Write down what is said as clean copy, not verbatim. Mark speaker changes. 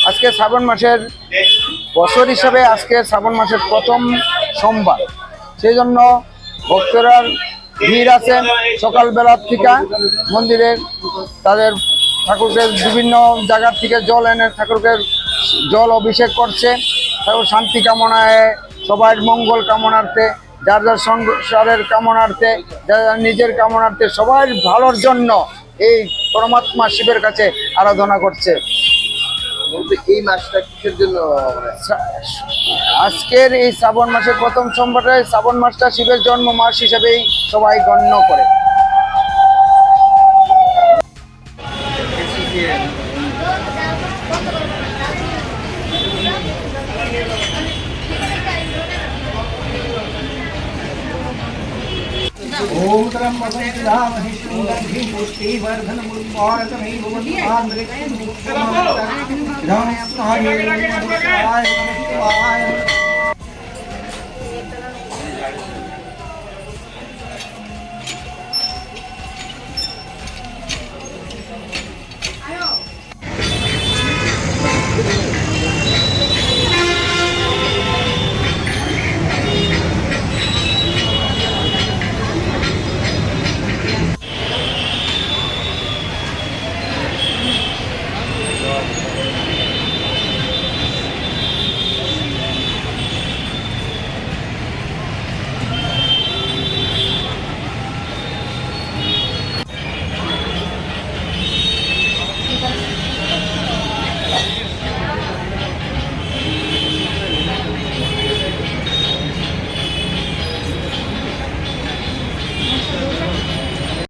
Speaker 1: আজকে শ্রাবণ মাসের বছর হিসাবে আজকে শ্রাবণ মাসের প্রথম সোমবার, সেই জন্য ভক্তরা ভিড় আছে সকালবেলার থেকে মন্দিরে। তাদের ঠাকুরকে বিভিন্ন জায়গার থেকে জল এনে ঠাকুরকে জল অভিষেক করছে। ঠাকুর শান্তি কামনায়, সবার মঙ্গল কামনার্থে, যার যার সংসারের কামনার্থে, যার যার নিজের কামনার্থে, সবার ভালোর জন্য এই পরমাত্মা শিবের কাছে আরাধনা করছে।
Speaker 2: এই মাসটা কিসের জন্য?
Speaker 1: আজকের এই শ্রাবণ মাসের প্রথম সোমবারে শ্রাবণ মাসটা শিবের জন্ম মাস হিসেবেই সবাই গণ্য করে।
Speaker 3: ओम त्र्यंबकं यजामहे सुगन्धिं पुष्टिवर्धनम् उर्वारुकमिव वन्दनान्द्रिकं मुक्तिमन्त्रं नमः शिवाय नमः शिवाय।